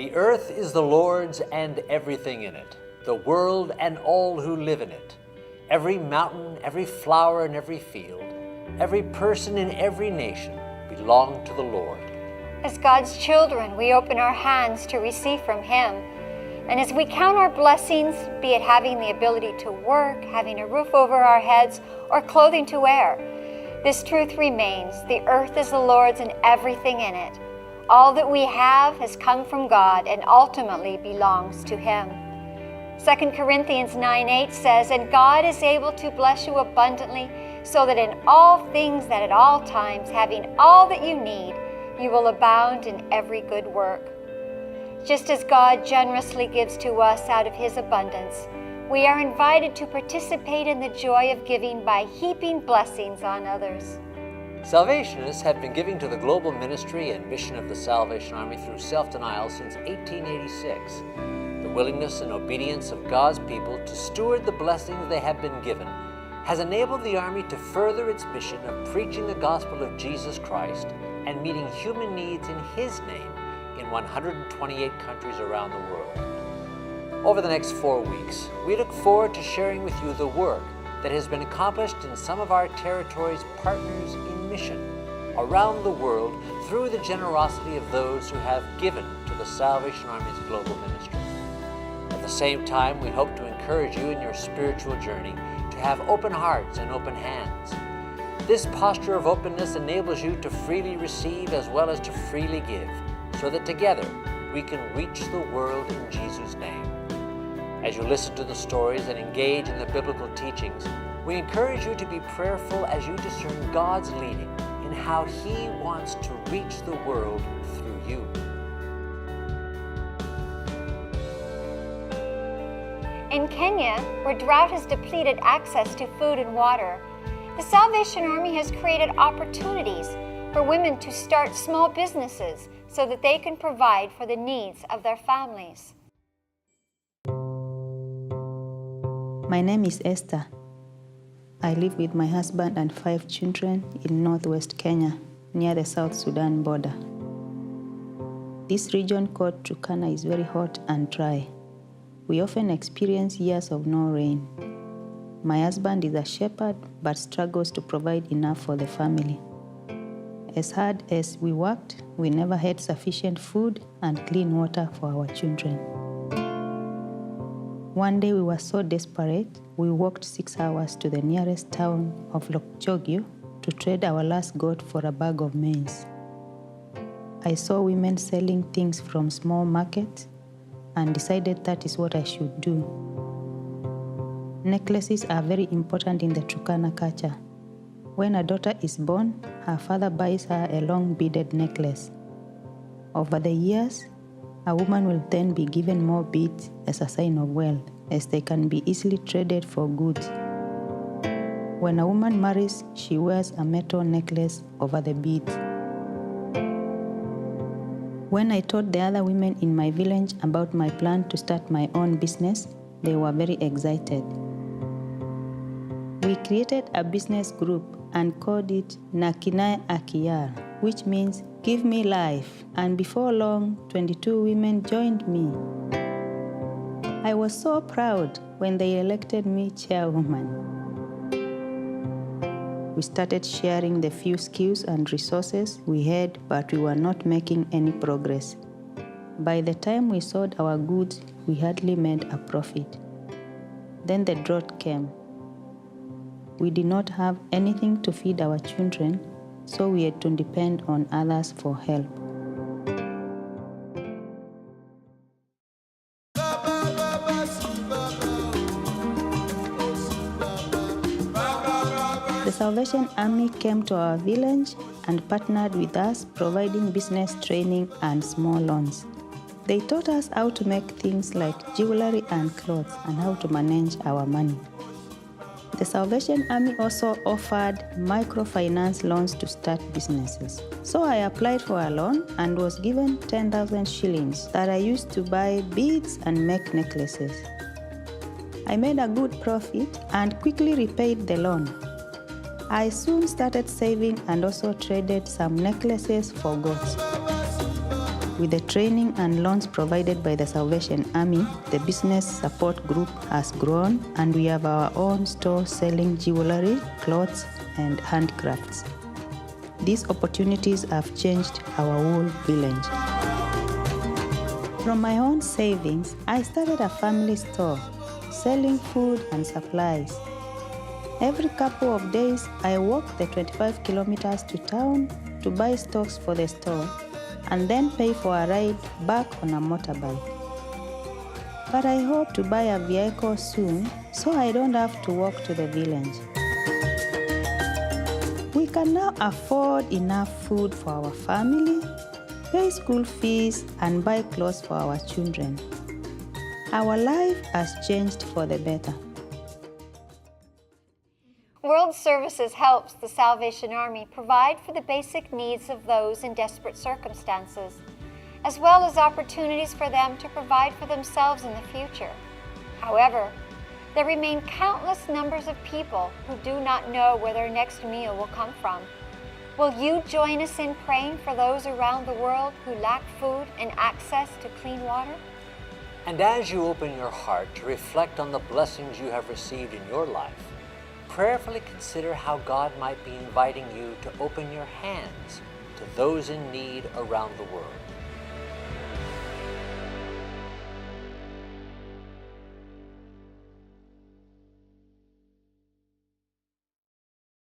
The earth is the Lord's and everything in it, the world and all who live in it. Every mountain, every flower in every field, every person in every nation belong to the Lord. As God's children, we open our hands to receive from Him. And as we count our blessings, be it having the ability to work, having a roof over our heads, or clothing to wear, this truth remains: the earth is the Lord's and everything in it. All that we have has come from God and ultimately belongs to Him. 2 Corinthians 9:8 says, "And God is able to bless you abundantly, so that in all things that at all times, having all that you need, you will abound in every good work." Just as God generously gives to us out of His abundance, we are invited to participate in the joy of giving by heaping blessings on others. Salvationists have been giving to the global ministry and mission of the Salvation Army through self-denial since 1886. The willingness and obedience of God's people to steward the blessings they have been given has enabled the Army to further its mission of preaching the gospel of Jesus Christ and meeting human needs in His name in 128 countries around the world. Over the next 4 weeks, we look forward to sharing with you the work that has been accomplished in some of our territory's partners in mission around the world through the generosity of those who have given to the Salvation Army's global ministry. At the same time, we hope to encourage you in your spiritual journey to have open hearts and open hands. This posture of openness enables you to freely receive as well as to freely give, so that together we can reach the world in Jesus' name. As you listen to the stories and engage in the biblical teachings, we encourage you to be prayerful as you discern God's leading in how He wants to reach the world through you. In Kenya, where drought has depleted access to food and water, the Salvation Army has created opportunities for women to start small businesses so that they can provide for the needs of their families. My name is Esther. I live with my husband and 5 children in northwest Kenya, near the South Sudan border. This region called Turkana is very hot and dry. We often experience years of no rain. My husband is a shepherd but struggles to provide enough for the family. As hard as we worked, we never had sufficient food and clean water for our children. One day we were so desperate, we walked 6 hours to the nearest town of Lokchogio to trade our last goat for a bag of maize. I saw women selling things from small markets and decided that is what I should do. Necklaces are very important in the Turkana culture. When a daughter is born, her father buys her a long beaded necklace. Over the years, a woman will then be given more beads as a sign of wealth, as they can be easily traded for goods. When a woman marries, she wears a metal necklace over the beads. When I told the other women in my village about my plan to start my own business, they were very excited. We created a business group and called it Nakinai Akiyar, which means give me life, and before long, 22 women joined me. I was so proud when they elected me chairwoman. We started sharing the few skills and resources we had, but we were not making any progress. By the time we sold our goods, we hardly made a profit. Then the drought came. We did not have anything to feed our children, so we had to depend on others for help. The Salvation Army came to our village and partnered with us, providing business training and small loans. They taught us how to make things like jewelry and clothes and how to manage our money. The Salvation Army also offered microfinance loans to start businesses. So I applied for a loan and was given 10,000 shillings that I used to buy beads and make necklaces. I made a good profit and quickly repaid the loan. I soon started saving and also traded some necklaces for goats. With the training and loans provided by the Salvation Army, the business support group has grown and we have our own store selling jewelry, clothes, and handcrafts. These opportunities have changed our whole village. From my own savings, I started a family store selling food and supplies. Every couple of days, I walk the 25 kilometers to town to buy stocks for the store and then pay for a ride back on a motorbike. But I hope to buy a vehicle soon so I don't have to walk to the village. We can now afford enough food for our family, pay school fees, and buy clothes for our children. Our life has changed for the better. World Services helps the Salvation Army provide for the basic needs of those in desperate circumstances, as well as opportunities for them to provide for themselves in the future. However, there remain countless numbers of people who do not know where their next meal will come from. Will you join us in praying for those around the world who lack food and access to clean water? And as you open your heart to reflect on the blessings you have received in your life, prayerfully consider how God might be inviting you to open your hands to those in need around the world.